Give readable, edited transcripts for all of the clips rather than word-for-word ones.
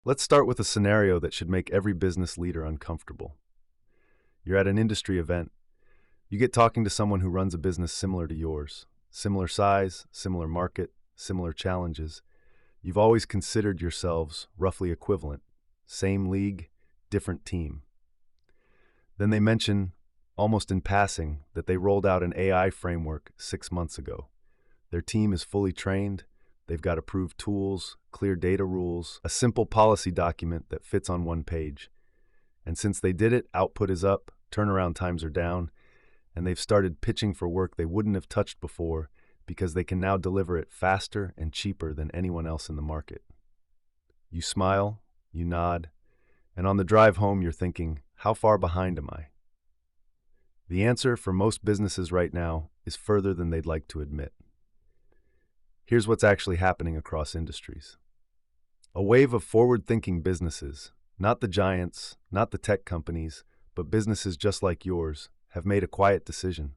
Let's start with a scenario that should make every business leader uncomfortable. You're at an industry event. You get talking to someone who runs a business similar to yours. Similar size, similar market, similar challenges. You've always considered yourselves roughly equivalent. Same league, different team. Then they mention, almost in passing, that they rolled out an AI framework 6 months ago. Their team is fully trained. They've got approved tools, clear data rules, a simple policy document that fits on one page. And since they did it, output is up, turnaround times are down, and they've started pitching for work they wouldn't have touched before because they can now deliver it faster and cheaper than anyone else in the market. You smile, you nod, and on the drive home you're thinking, how far behind am I? The answer for most businesses right now is further than they'd like to admit. Here's what's actually happening across industries. A wave of forward-thinking businesses, not the giants, not the tech companies, but businesses just like yours, have made a quiet decision.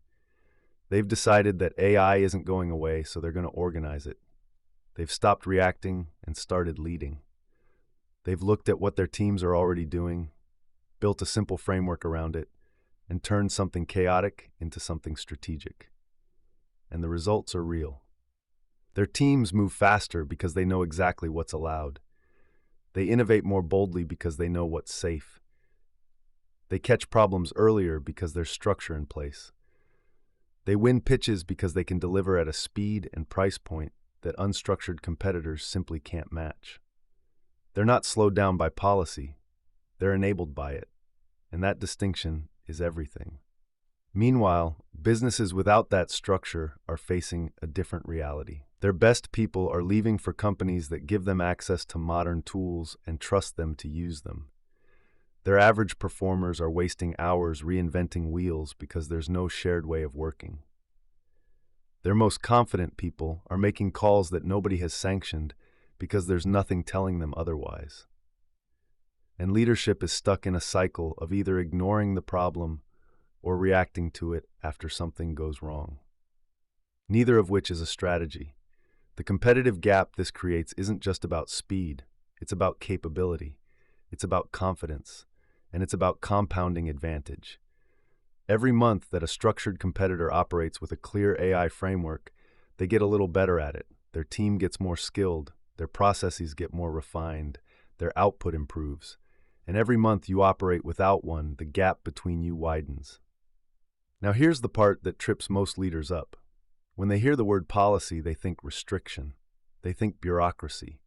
They've decided that AI isn't going away, so they're going to organize it. They've stopped reacting and started leading. They've looked at what their teams are already doing, built a simple framework around it, and turned something chaotic into something strategic. And the results are real. Their teams move faster because they know exactly what's allowed. They innovate more boldly because they know what's safe. They catch problems earlier because there's structure in place. They win pitches because they can deliver at a speed and price point that unstructured competitors simply can't match. They're not slowed down by policy, they're enabled by it, and that distinction is everything. Meanwhile, businesses without that structure are facing a different reality. Their best people are leaving for companies that give them access to modern tools and trust them to use them. Their average performers are wasting hours reinventing wheels because there's no shared way of working. Their most confident people are making calls that nobody has sanctioned because there's nothing telling them otherwise. And leadership is stuck in a cycle of either ignoring the problem or reacting to it after something goes wrong. Neither of which is a strategy. The competitive gap this creates isn't just about speed, it's about capability, it's about confidence, and it's about compounding advantage. Every month that a structured competitor operates with a clear AI framework, they get a little better at it. Their team gets more skilled, their processes get more refined, their output improves. And every month you operate without one, the gap between you widens. Now here's the part that trips most leaders up. When they hear the word policy, they think restriction. They think bureaucracy.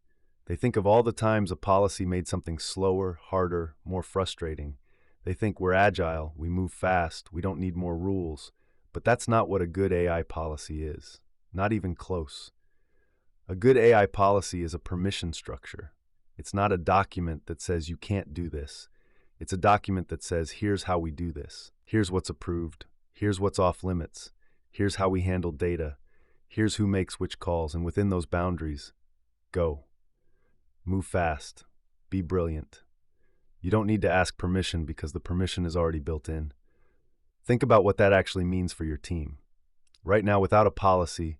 They think of all the times a policy made something slower, harder, more frustrating. They think we're agile, we move fast, we don't need more rules. But that's not what a good AI policy is. Not even close. A good AI policy is a permission structure. It's not a document that says you can't do this. It's a document that says here's how we do this. Here's what's approved. Here's what's off limits. Here's how we handle data. Here's who makes which calls, and within those boundaries, go. Move fast. Be brilliant. You don't need to ask permission because the permission is already built in. Think about what that actually means for your team. Right now, without a policy,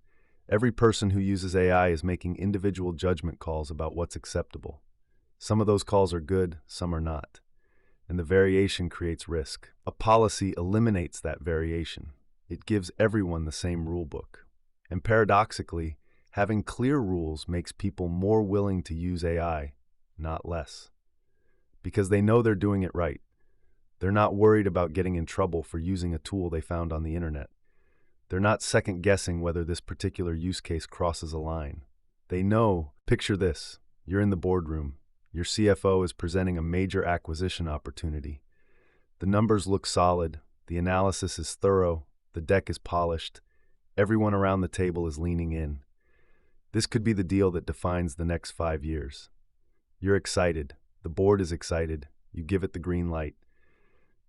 every person who uses AI is making individual judgment calls about what's acceptable. Some of those calls are good, some are not. And the variation creates risk. A policy eliminates that variation. It gives everyone the same rule book. And paradoxically, having clear rules makes people more willing to use AI, not less. Because they know they're doing it right. They're not worried about getting in trouble for using a tool they found on the internet. They're not second-guessing whether this particular use case crosses a line. They know, picture this, you're in the boardroom. Your CFO is presenting a major acquisition opportunity. The numbers look solid, the analysis is thorough, the deck is polished, everyone around the table is leaning in. This could be the deal that defines the next 5 years. You're excited, the board is excited, you give it the green light.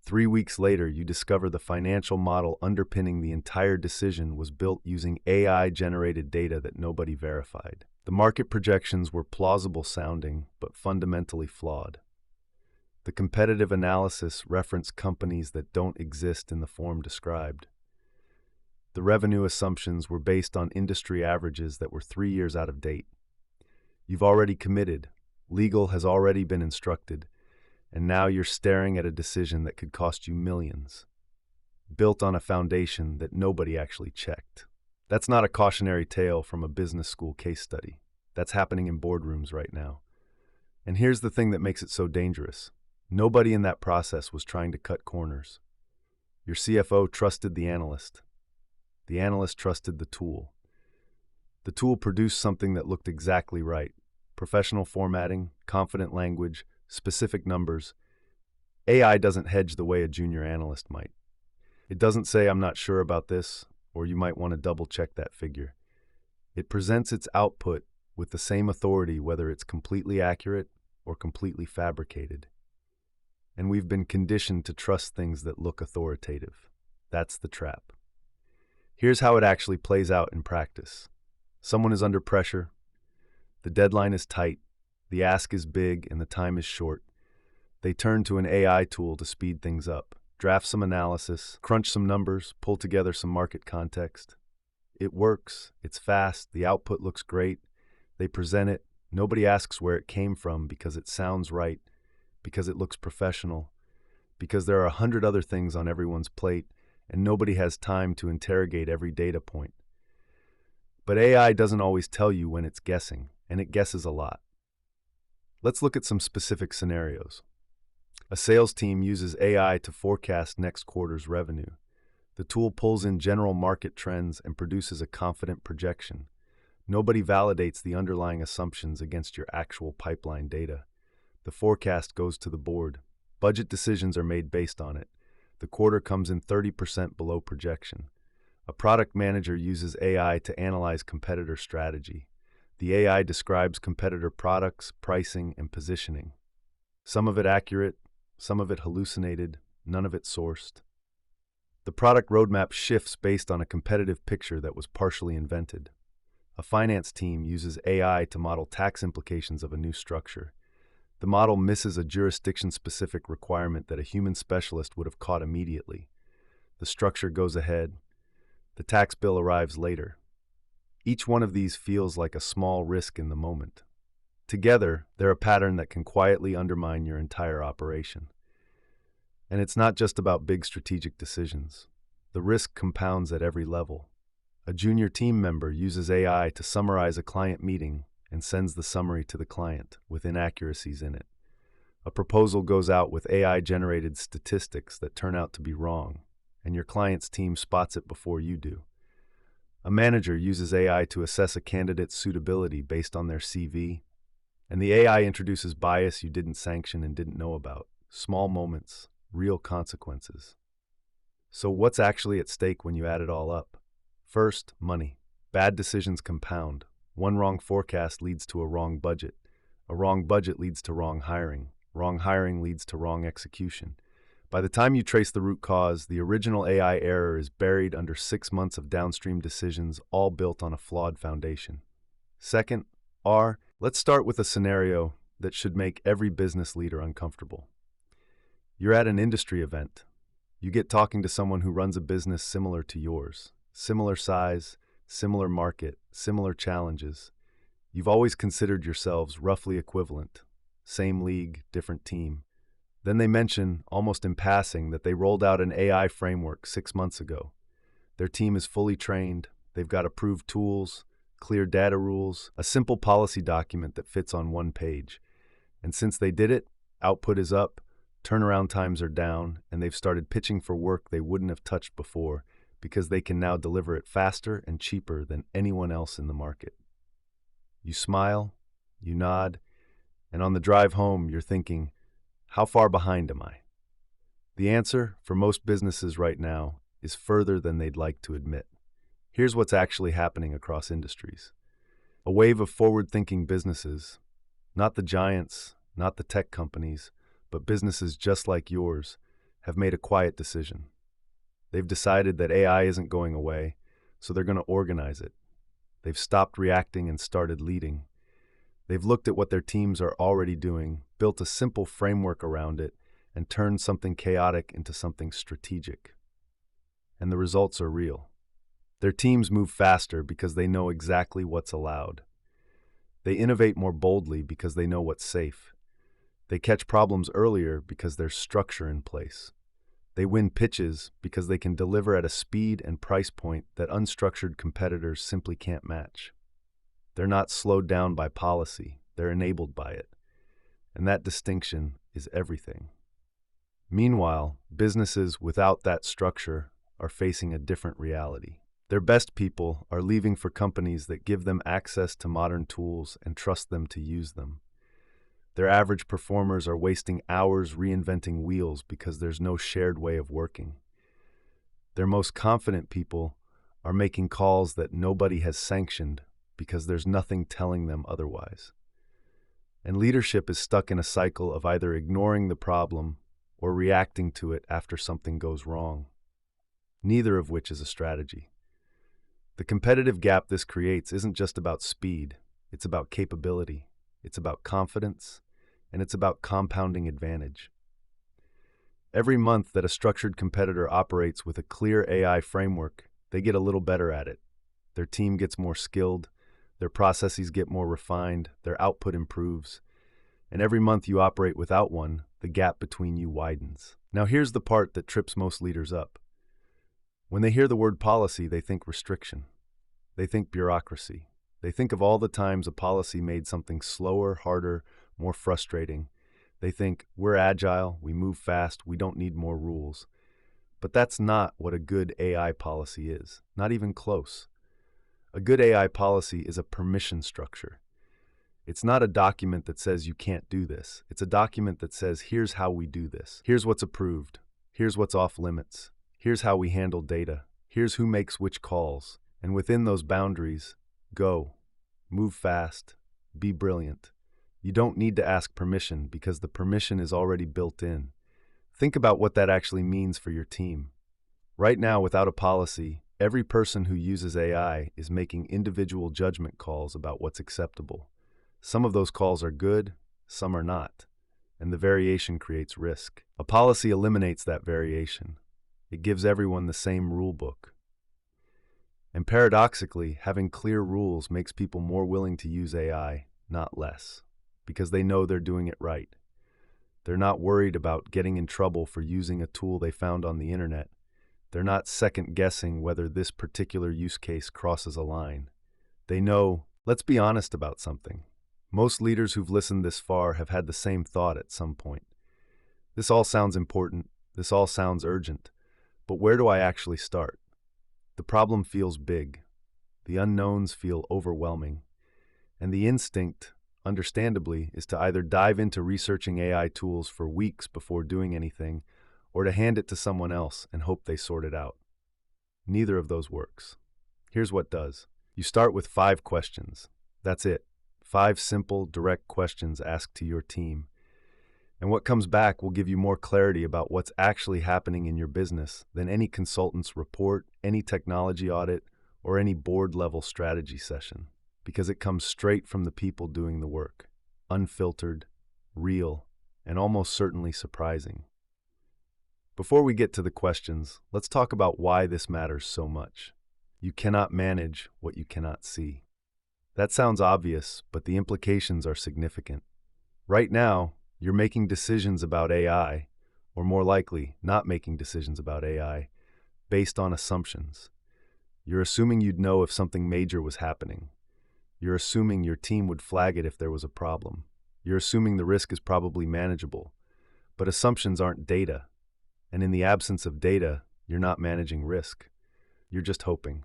3 weeks later, you discover the financial model underpinning the entire decision was built using AI-generated data that nobody verified. The market projections were plausible sounding, but fundamentally flawed. The competitive analysis referenced companies that don't exist in the form described. The revenue assumptions were based on industry averages that were 3 years out of date. You've already committed, Legal has already been instructed, and now you're staring at a decision that could cost you millions, built on a foundation that nobody actually checked. That's not a cautionary tale from a business school case study. That's happening in boardrooms right now. And here's the thing that makes it so dangerous. Nobody in that process was trying to cut corners. Your CFO trusted the analyst. The analyst trusted the tool. The tool produced something that looked exactly right. Professional formatting, confident language, specific numbers. AI doesn't hedge the way a junior analyst might. It doesn't say, "I'm not sure about this," or "you might want to double-check that figure." It presents its output with the same authority whether it's completely accurate or completely fabricated. And we've been conditioned to trust things that look authoritative. That's the trap. Here's how it actually plays out in practice. Someone is under pressure. The deadline is tight. The ask is big and the time is short. They turn to an AI tool to speed things up, draft some analysis, crunch some numbers, pull together some market context. It works. It's fast. The output looks great. They present it. Nobody asks where it came from because it sounds right, because it looks professional, because there are 100 other things on everyone's plate, and nobody has time to interrogate every data point. But AI doesn't always tell you when it's guessing, and it guesses a lot. Let's look at some specific scenarios. A sales team uses AI to forecast next quarter's revenue. The tool pulls in general market trends and produces a confident projection. Nobody validates the underlying assumptions against your actual pipeline data. The forecast goes to the board. Budget decisions are made based on it. The quarter comes in 30% below projection. A product manager uses AI to analyze competitor strategy. The AI describes competitor products, pricing, and positioning. Some of it accurate, some of it hallucinated, none of it sourced. The product roadmap shifts based on a competitive picture that was partially invented. A finance team uses AI to model tax implications of a new structure. The model misses a jurisdiction-specific requirement that a human specialist would have caught immediately. The structure goes ahead. The tax bill arrives later. Each one of these feels like a small risk in the moment. Together, they're a pattern that can quietly undermine your entire operation. And it's not just about big strategic decisions. The risk compounds at every level. A junior team member uses AI to summarize a client meeting and sends the summary to the client with inaccuracies in it. A proposal goes out with AI-generated statistics that turn out to be wrong, and your client's team spots it before you do. A manager uses AI to assess a candidate's suitability based on their CV, and the AI introduces bias you didn't sanction and didn't know about. Small moments, real consequences. So what's actually at stake when you add it all up? First, money. Bad decisions compound. One wrong forecast leads to a wrong budget. A wrong budget leads to wrong hiring. Wrong hiring leads to wrong execution. By the time you trace the root cause, the original AI error is buried under 6 months of downstream decisions, all built on a flawed foundation. Second, let's start with a scenario that should make every business leader uncomfortable. You're at an industry event. You get talking to someone who runs a business similar to yours. Similar size, similar market, similar challenges. You've always considered yourselves roughly equivalent. Same league, different team. Then they mention, almost in passing, that they rolled out an AI framework 6 months ago. Their team is fully trained. They've got approved tools, clear data rules, a simple policy document that fits on one page. And since they did it, output is up, turnaround times are down, and they've started pitching for work they wouldn't have touched before because they can now deliver it faster and cheaper than anyone else in the market. You smile, you nod, and on the drive home, you're thinking, how far behind am I? The answer, for most businesses right now, is further than they'd like to admit. Here's what's actually happening across industries. A wave of forward-thinking businesses, not the giants, not the tech companies, but businesses just like yours, have made a quiet decision. They've decided that AI isn't going away, so they're going to organize it. They've stopped reacting and started leading. They've looked at what their teams are already doing, built a simple framework around it, and turned something chaotic into something strategic. And the results are real. Their teams move faster because they know exactly what's allowed. They innovate more boldly because they know what's safe. They catch problems earlier because there's structure in place. They win pitches because they can deliver at a speed and price point that unstructured competitors simply can't match. They're not slowed down by policy, they're enabled by it. And that distinction is everything. Meanwhile, businesses without that structure are facing a different reality. Their best people are leaving for companies that give them access to modern tools and trust them to use them. Their average performers are wasting hours reinventing wheels because there's no shared way of working. Their most confident people are making calls that nobody has sanctioned because there's nothing telling them otherwise. And leadership is stuck in a cycle of either ignoring the problem or reacting to it after something goes wrong, neither of which is a strategy. The competitive gap this creates isn't just about speed, it's about capability, it's about confidence, and it's about compounding advantage. Every month that a structured competitor operates with a clear AI framework, they get a little better at it. Their team gets more skilled, their processes get more refined, their output improves. And every month you operate without one, the gap between you widens. Now here's the part that trips most leaders up. When they hear the word policy, they think restriction. They think bureaucracy. They think of all the times a policy made something slower, harder, more frustrating. They think, we're agile, we move fast, we don't need more rules. But that's not what a good AI policy is, not even close. A good AI policy is a permission structure. It's not a document that says you can't do this. It's a document that says, here's how we do this. Here's what's approved. Here's what's off limits. Here's how we handle data. Here's who makes which calls. And within those boundaries, go. Move fast. Be brilliant. You don't need to ask permission because the permission is already built in. Think about what that actually means for your team. Right now, without a policy, every person who uses AI is making individual judgment calls about what's acceptable. Some of those calls are good, some are not, and the variation creates risk. A policy eliminates that variation. It gives everyone the same rule book. And paradoxically, having clear rules makes people more willing to use AI, not less, because they know they're doing it right. They're not worried about getting in trouble for using a tool they found on the internet. They're not second-guessing whether this particular use case crosses a line. They know, let's be honest about something. Most leaders who've listened this far have had the same thought at some point. This all sounds important, this all sounds urgent, but where do I actually start? The problem feels big, the unknowns feel overwhelming, and the instinct, understandably, is to either dive into researching AI tools for weeks before doing anything, or to hand it to someone else and hope they sort it out. Neither of those works. Here's what does. You start with 5 questions. That's it. 5 simple, direct questions asked to your team. And what comes back will give you more clarity about what's actually happening in your business than any consultant's report, any technology audit, or any board-level strategy session, because it comes straight from the people doing the work, unfiltered, real, and almost certainly surprising. Before we get to the questions, let's talk about why this matters so much. You cannot manage what you cannot see. That sounds obvious, but the implications are significant. Right now, you're making decisions about AI, or more likely, not making decisions about AI, based on assumptions. You're assuming you'd know if something major was happening. You're assuming your team would flag it if there was a problem. You're assuming the risk is probably manageable. But assumptions aren't data. And in the absence of data, you're not managing risk. You're just hoping.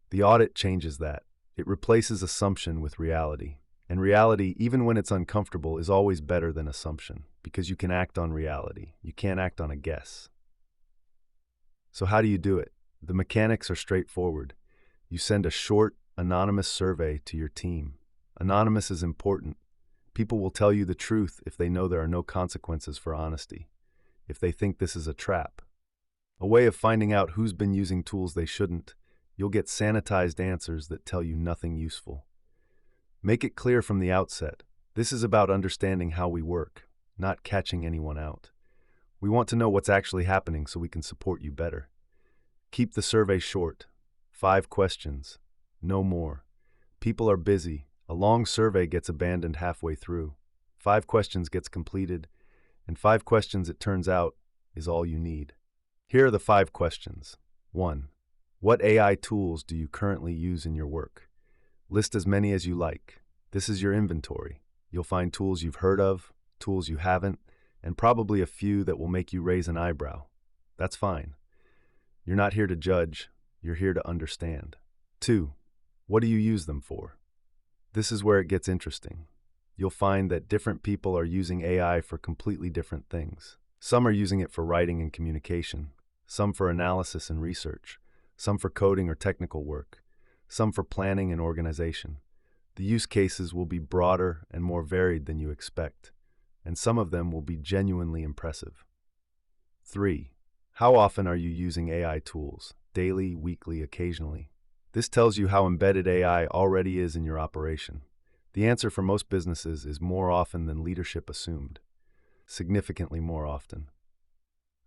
The audit changes that. It replaces assumption with reality. And reality, even when it's uncomfortable, is always better than assumption, because you can act on reality. You can't act on a guess. So how do you do it? The mechanics are straightforward. You send a short, anonymous survey to your team. Anonymous is important. People will tell you the truth if they know there are no consequences for honesty, if they think this is a trap. A way of finding out who's been using tools they shouldn't. You'll get sanitized answers that tell you nothing useful. Make it clear from the outset. This is about understanding how we work, not catching anyone out. We want to know what's actually happening so we can support you better. Keep the survey short. 5 questions. No more. People are busy. A long survey gets abandoned halfway through. 5 questions gets completed, and 5 questions, it turns out, is all you need. Here are the 5 questions. 1. What AI tools do you currently use in your work? List as many as you like. This is your inventory. You'll find tools you've heard of, tools you haven't, and probably a few that will make you raise an eyebrow. That's fine. You're not here to judge, you're here to understand. 2. What do you use them for? This is where it gets interesting. You'll find that different people are using AI for completely different things. Some are using it for writing and communication, some for analysis and research, some for coding or technical work, some for planning and organization. The use cases will be broader and more varied than you expect, and some of them will be genuinely impressive. 3. How often are you using AI tools? Daily, weekly, occasionally? This tells you how embedded AI already is in your operation. The answer for most businesses is more often than leadership assumed. Significantly more often.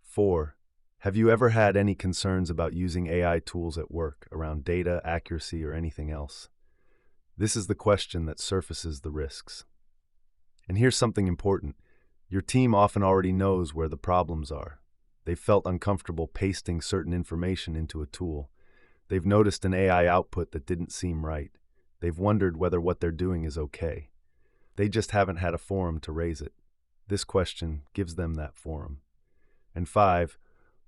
4. Have you ever had any concerns about using AI tools at work around data, accuracy, or anything else? This is the question that surfaces the risks. And here's something important. Your team often already knows where the problems are. They've felt uncomfortable pasting certain information into a tool. They've noticed an AI output that didn't seem right. They've wondered whether what they're doing is okay. They just haven't had a forum to raise it. This question gives them that forum. And 5,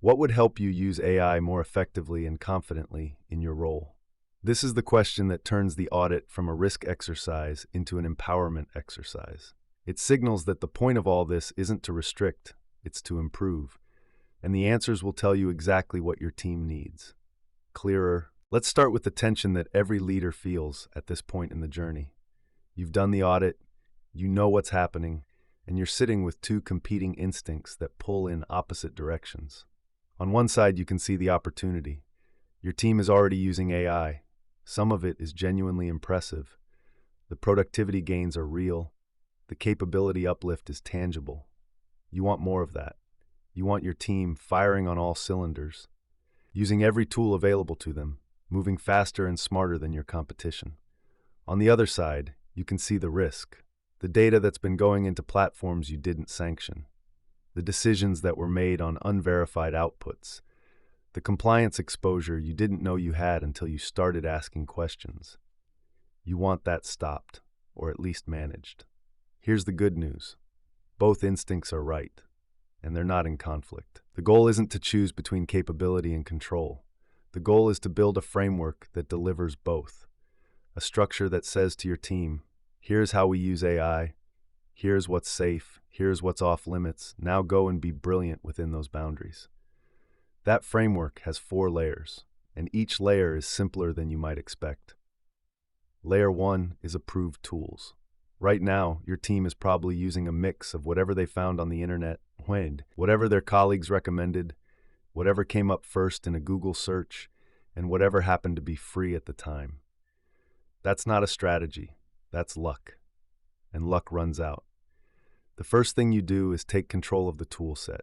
what would help you use AI more effectively and confidently in your role? This is the question that turns the audit from a risk exercise into an empowerment exercise. It signals that the point of all this isn't to restrict, it's to improve. And the answers will tell you exactly what your team needs. Clearer. Let's start with the tension that every leader feels at this point in the journey. You've done the audit, you know what's happening, and you're sitting with two competing instincts that pull in opposite directions. On one side, you can see the opportunity. Your team is already using AI. Some of it is genuinely impressive. The productivity gains are real. The capability uplift is tangible. You want more of that. You want your team firing on all cylinders, using every tool available to them, moving faster and smarter than your competition. On the other side, you can see the risk, the data that's been going into platforms you didn't sanction, the decisions that were made on unverified outputs, the compliance exposure you didn't know you had until you started asking questions. You want that stopped, or at least managed. Here's the good news. Both instincts are right, and they're not in conflict. The goal isn't to choose between capability and control. The goal is to build a framework that delivers both. A structure that says to your team, here's how we use AI, here's what's safe, here's what's off limits, now go and be brilliant within those boundaries. That framework has 4 layers, and each layer is simpler than you might expect. Layer 1 is approved tools. Right now, your team is probably using a mix of whatever they found on the internet, whatever their colleagues recommended, whatever came up first in a Google search, and whatever happened to be free at the time. That's not a strategy, that's luck. And luck runs out. The first thing you do is take control of the tool set.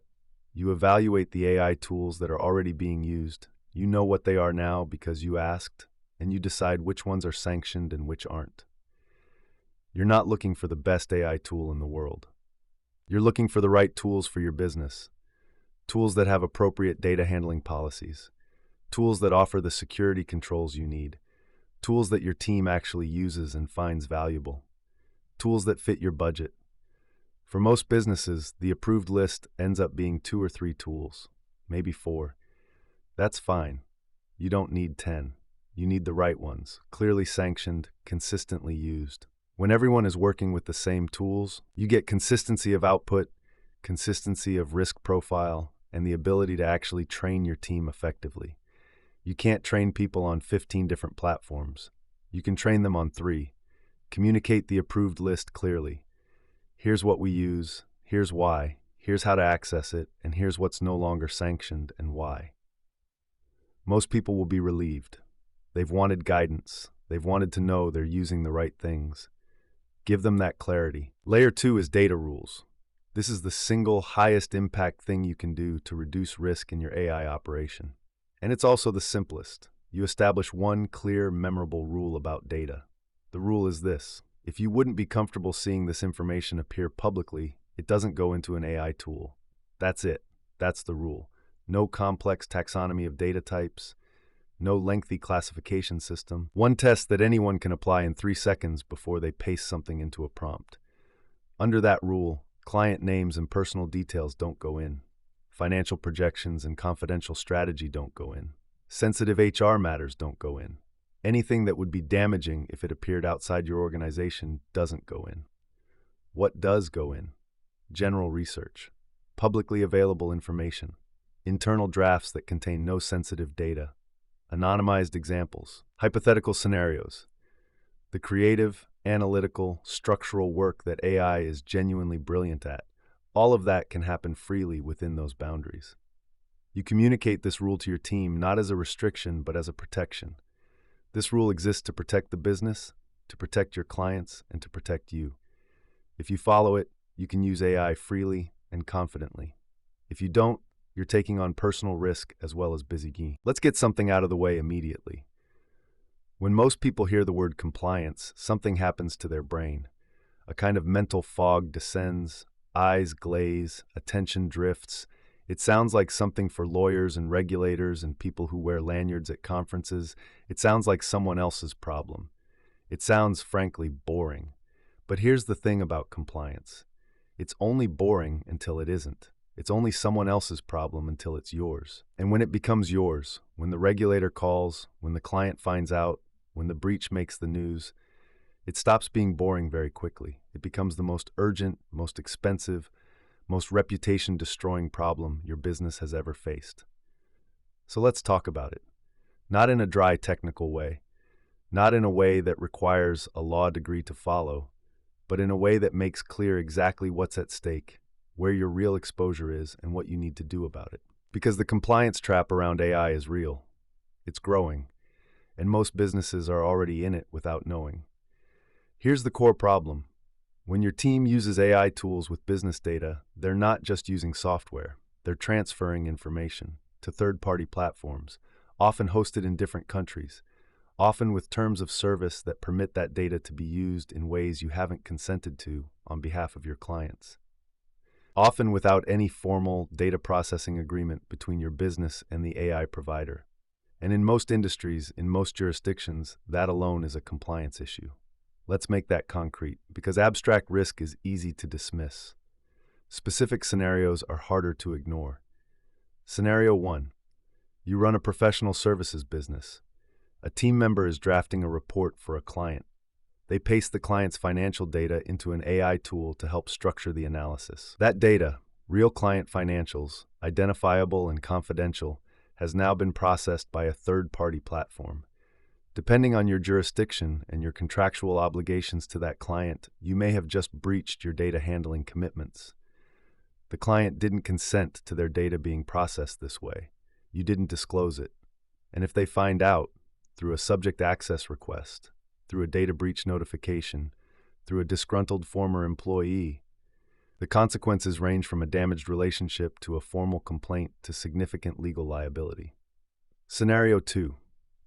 You evaluate the AI tools that are already being used. You know what they are now because you asked, and you decide which ones are sanctioned and which aren't. You're not looking for the best AI tool in the world. You're looking for the right tools for your business. Tools that have appropriate data handling policies. Tools that offer the security controls you need. Tools that your team actually uses and finds valuable. Tools that fit your budget. For most businesses, the approved list ends up being 2 or 3 tools, maybe 4. That's fine. You don't need 10. You need the right ones, clearly sanctioned, consistently used. When everyone is working with the same tools, you get consistency of output, consistency of risk profile, and the ability to actually train your team effectively. You can't train people on 15 different platforms. You can train them on 3. Communicate the approved list clearly. Here's what we use, here's why, here's how to access it, and here's what's no longer sanctioned and why. Most people will be relieved. They've wanted guidance. They've wanted to know they're using the right things. Give them that clarity. Layer 2 is data rules. This is the single highest impact thing you can do to reduce risk in your AI operation. And it's also the simplest. You establish one clear, memorable rule about data. The rule is this: if you wouldn't be comfortable seeing this information appear publicly, it doesn't go into an AI tool. That's it. That's the rule. No complex taxonomy of data types, no lengthy classification system. One test that anyone can apply in 3 seconds before they paste something into a prompt. Under that rule, client names and personal details don't go in. Financial projections and confidential strategy don't go in. Sensitive HR matters don't go in. Anything that would be damaging if it appeared outside your organization doesn't go in. What does go in? General research, publicly available information, internal drafts that contain no sensitive data, anonymized examples, hypothetical scenarios, the creative, analytical, structural work that AI is genuinely brilliant at. All of that can happen freely within those boundaries. You communicate this rule to your team not as a restriction, but as a protection. This rule exists to protect the business, to protect your clients, and to protect you. If you follow it, you can use AI freely and confidently. If you don't, you're taking on personal risk as well as busy gain. Let's get something out of the way immediately. When most people hear the word compliance, something happens to their brain. A kind of mental fog descends, eyes glaze, attention drifts. It sounds like something for lawyers and regulators and people who wear lanyards at conferences. It sounds like someone else's problem. It sounds, frankly, boring. But here's the thing about compliance. It's only boring until it isn't. It's only someone else's problem until it's yours. And when it becomes yours, when the regulator calls, when the client finds out, when the breach makes the news, it stops being boring very quickly. It becomes the most urgent, most expensive, most reputation-destroying problem your business has ever faced. So let's talk about it. Not in a dry technical way, not in a way that requires a law degree to follow, but in a way that makes clear exactly what's at stake, where your real exposure is, and what you need to do about it. Because the compliance trap around AI is real. It's growing, and most businesses are already in it without knowing. Here's the core problem. When your team uses AI tools with business data, they're not just using software. They're transferring information to third-party platforms, often hosted in different countries, often with terms of service that permit that data to be used in ways you haven't consented to on behalf of your clients. Often without any formal data processing agreement between your business and the AI provider. And in most industries, in most jurisdictions, that alone is a compliance issue. Let's make that concrete, because abstract risk is easy to dismiss. Specific scenarios are harder to ignore. Scenario 1. You run a professional services business. A team member is drafting a report for a client. They paste the client's financial data into an AI tool to help structure the analysis. That data, real client financials, identifiable and confidential, has now been processed by a third-party platform. Depending on your jurisdiction and your contractual obligations to that client, you may have just breached your data handling commitments. The client didn't consent to their data being processed this way. You didn't disclose it. And if they find out, through a subject access request, through a data breach notification, through a disgruntled former employee, the consequences range from a damaged relationship to a formal complaint to significant legal liability. Scenario 2.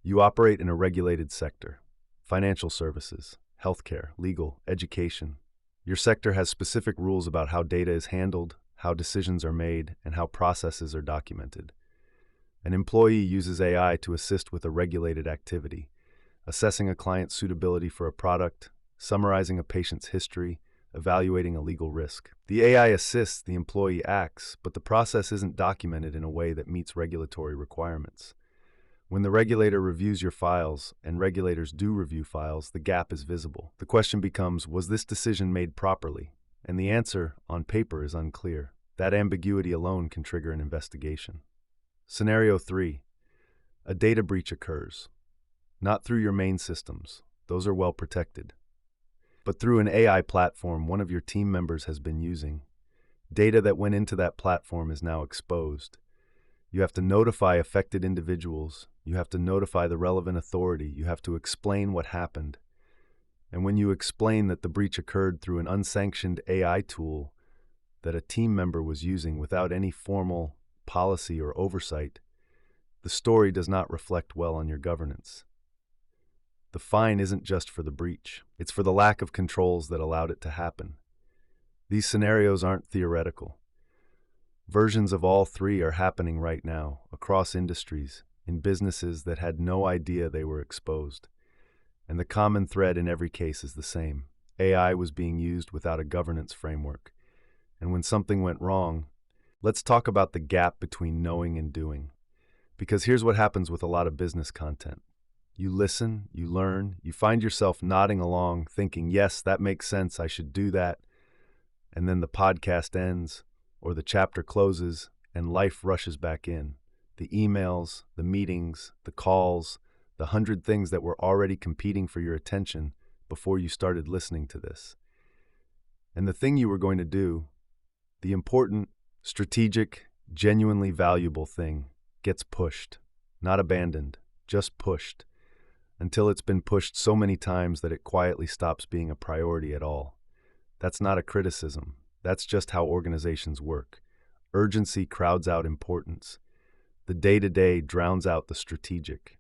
You operate in a regulated sector: financial services, healthcare, legal, education. Your sector has specific rules about how data is handled, how decisions are made, and how processes are documented. An employee uses AI to assist with a regulated activity, assessing a client's suitability for a product, summarizing a patient's history, evaluating a legal risk. The AI assists, the employee acts, but the process isn't documented in a way that meets regulatory requirements. When the regulator reviews your files, and regulators do review files, the gap is visible. The question becomes, was this decision made properly? And the answer, on paper, is unclear. That ambiguity alone can trigger an investigation. Scenario 3. A data breach occurs. Not through your main systems. Those are well protected. But through an AI platform one of your team members has been using. Data that went into that platform is now exposed. You have to notify affected individuals. You have to notify the relevant authority. You have to explain what happened. And when you explain that the breach occurred through an unsanctioned AI tool that a team member was using without any formal policy or oversight, the story does not reflect well on your governance. the fine isn't just for the breach. It's for the lack of controls that allowed it to happen. These scenarios aren't theoretical. Versions of all three are happening right now, across industries, in businesses that had no idea they were exposed. And the common thread in every case is the same. AI was being used without a governance framework. And when something went wrong, let's talk about the gap between knowing and doing. Because here's what happens with a lot of business content. You listen, you learn, you find yourself nodding along, thinking, yes, that makes sense, I should do that. And then the podcast ends, or the chapter closes, and life rushes back in. The emails, the meetings, the calls, the 100 things that were already competing for your attention before you started listening to this. And the thing you were going to do, the important, strategic, genuinely valuable thing, gets pushed, not abandoned, just pushed, until it's been pushed so many times that it quietly stops being a priority at all. That's not a criticism. That's just how organizations work. Urgency crowds out importance. The day-to-day drowns out the strategic.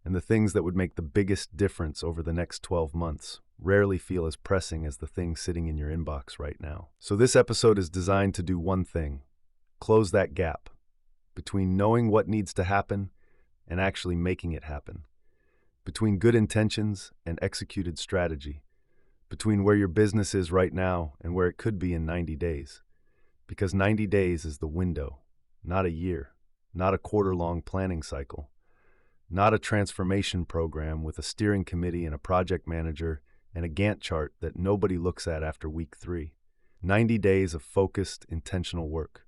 And the things that would make the biggest difference over the next 12 months rarely feel as pressing as the thing sitting in your inbox right now. So this episode is designed to do one thing: close that gap between knowing what needs to happen and actually making it happen, between good intentions and executed strategy, between where your business is right now and where it could be in 90 days. Because 90 days is the window, not a year, not a quarter-long planning cycle, not a transformation program with a steering committee and a project manager and a Gantt chart that nobody looks at after week 3. 90 days of focused, intentional work.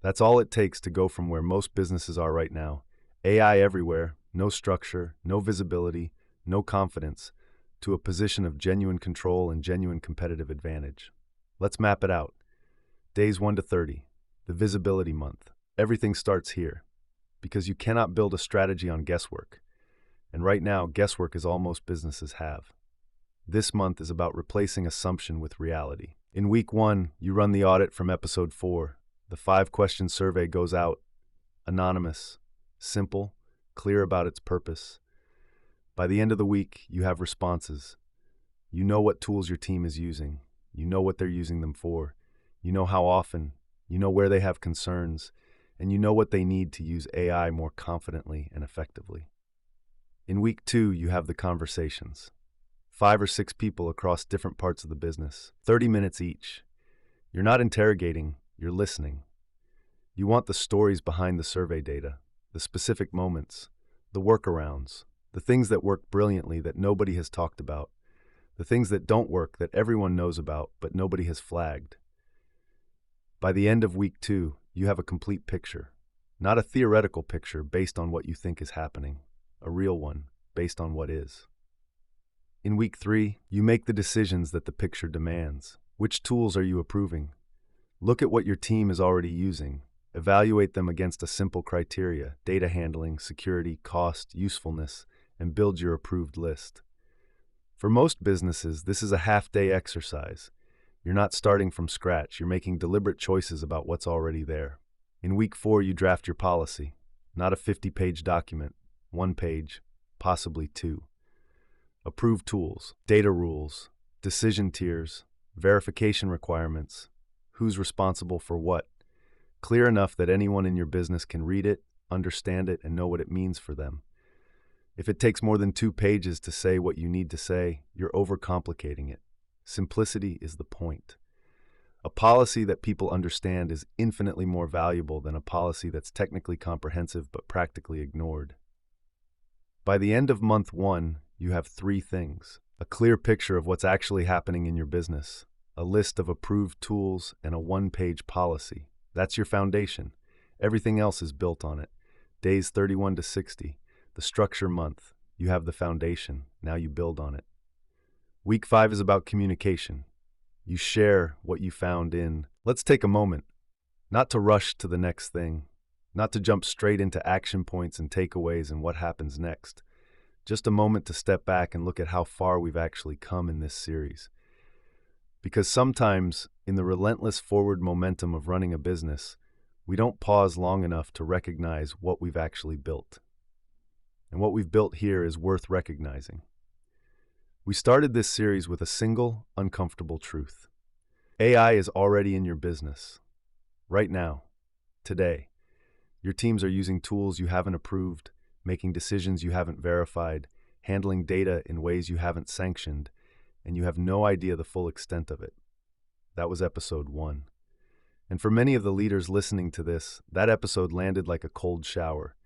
That's all it takes to go from where most businesses are right now, AI everywhere, no structure, no visibility, no confidence, to a position of genuine control and genuine competitive advantage. Let's map it out. Days 1 to 30, the visibility month. Everything starts here, because you cannot build a strategy on guesswork. And right now, guesswork is all most businesses have. This month is about replacing assumption with reality. In week 1, you run the audit from episode 4. The 5-question survey goes out, anonymous, simple, clear about its purpose. By the end of the week, you have responses. You know what tools your team is using. You know what they're using them for. You know how often. You know where they have concerns. And you know what they need to use AI more confidently and effectively. In week 2, you have the conversations. 5 or 6 people across different parts of the business, 30 minutes each. You're not interrogating, you're listening. You want the stories behind the survey data, the specific moments, the workarounds, the things that work brilliantly that nobody has talked about, the things that don't work that everyone knows about but nobody has flagged. By the end of week 2, you have a complete picture, not a theoretical picture based on what you think is happening, a real one based on what is. In week 3, you make the decisions that the picture demands. Which tools are you approving? Look at what your team is already using. Evaluate them against a simple criteria: data handling, security, cost, usefulness, and build your approved list. For most businesses, this is a half-day exercise. You're not starting from scratch. You're making deliberate choices about what's already there. In week 4, you draft your policy, not a 50-page document, 1 page, possibly 2. Approved tools, data rules, decision tiers, verification requirements, who's responsible for what, clear enough that anyone in your business can read it, understand it, and know what it means for them. If it takes more than 2 pages to say what you need to say, you're overcomplicating it. Simplicity is the point. A policy that people understand is infinitely more valuable than a policy that's technically comprehensive but practically ignored. By the end of month 1, you have 3 things: a clear picture of what's actually happening in your business, a list of approved tools, and a 1-page policy. That's your foundation. Everything else is built on it. Days 31 to 60, the structure month. You have the foundation. Now you build on it. Week 5 is about communication. You share what you found in. Let's take a moment, not to rush to the next thing, not to jump straight into action points and takeaways and what happens next. Just a moment to step back and look at how far we've actually come in this series. Because sometimes, in the relentless forward momentum of running a business, we don't pause long enough to recognize what we've actually built. And what we've built here is worth recognizing. We started this series with a single, uncomfortable truth. AI is already in your business. Right now. Today. Your teams are using tools you haven't approved, making decisions you haven't verified, handling data in ways you haven't sanctioned, and you have no idea the full extent of it. That was episode 1. And for many of the leaders listening to this, that episode landed like a cold shower.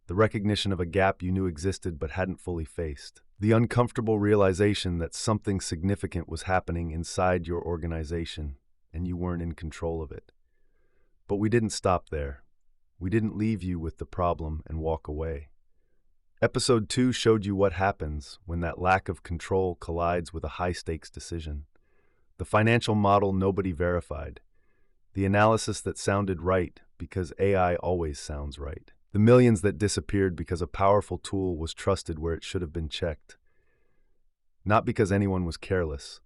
The recognition of a gap you knew existed but hadn't fully faced. The uncomfortable realization that something significant was happening inside your organization, and you weren't in control of it. But we didn't stop there. We didn't leave you with the problem and walk away. Episode 2 showed you what happens when that lack of control collides with a high-stakes decision. The financial model nobody verified. The analysis that sounded right because AI always sounds right. The millions that disappeared because a powerful tool was trusted where it should have been checked. Not because anyone was careless,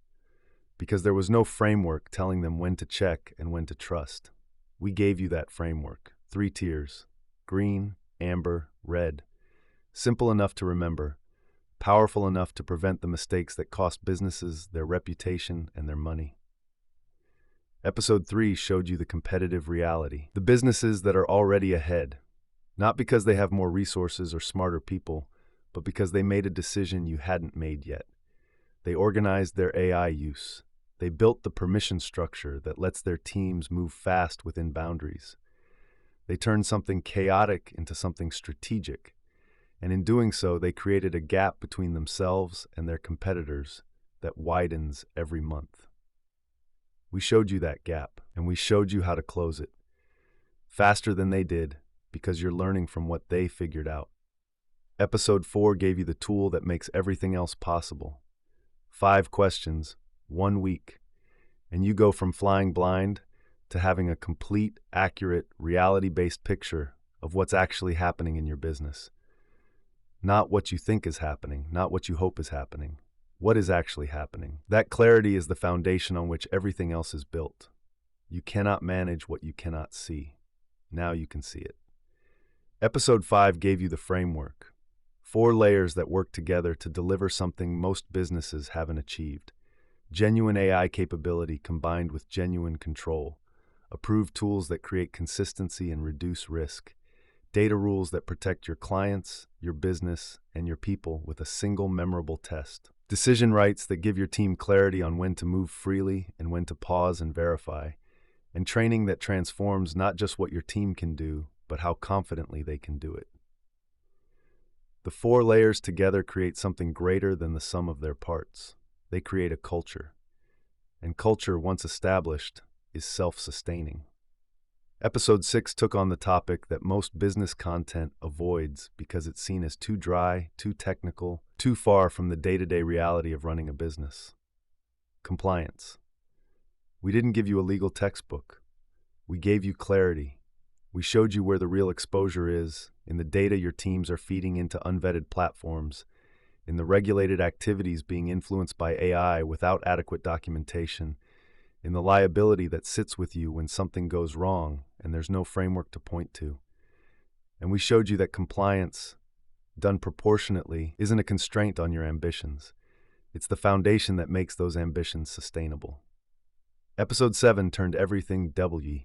because there was no framework telling them when to check and when to trust. We gave you that framework. 3 tiers: green, amber, red. Simple enough to remember, powerful enough to prevent the mistakes that cost businesses their reputation and their money. Episode 3 showed you the competitive reality. The businesses that are already ahead, not because they have more resources or smarter people, but because they made a decision you hadn't made yet. They organized their AI use. They built the permission structure that lets their teams move fast within boundaries. They turned something chaotic into something strategic, and in doing so, they created a gap between themselves and their competitors that widens every month. We showed you that gap, and we showed you how to close it. Faster than they did, because you're learning from what they figured out. Episode 4 gave you the tool that makes everything else possible. 5 questions, 1 week, and you go from flying blind to having a complete, accurate, reality-based picture of what's actually happening in your business. Not what you think is happening, not what you hope is happening. What is actually happening? That clarity is the foundation on which everything else is built. You cannot manage what you cannot see. Now you can see it. Episode 5 gave you the framework. 4 layers that work together to deliver something most businesses haven't achieved. Genuine AI capability combined with genuine control. Approved tools that create consistency and reduce risk. Data rules that protect your clients, your business, and your people with a single memorable test. Decision rights that give your team clarity on when to move freely and when to pause and verify. And training that transforms not just what your team can do, but how confidently they can do it. The 4 layers together create something greater than the sum of their parts. They create a culture. And culture, once established, is self-sustaining. Episode 6 took on the topic that most business content avoids because it's seen as too dry, too technical, too far from the day-to-day reality of running a business. Compliance. We didn't give you a legal textbook. We gave you clarity. We showed you where the real exposure is, in the data your teams are feeding into unvetted platforms, in the regulated activities being influenced by AI without adequate documentation, in the liability that sits with you when something goes wrong and there's no framework to point to. And we showed you that compliance, done proportionately, isn't a constraint on your ambitions. It's the foundation that makes those ambitions sustainable. Episode 7 turned everything W.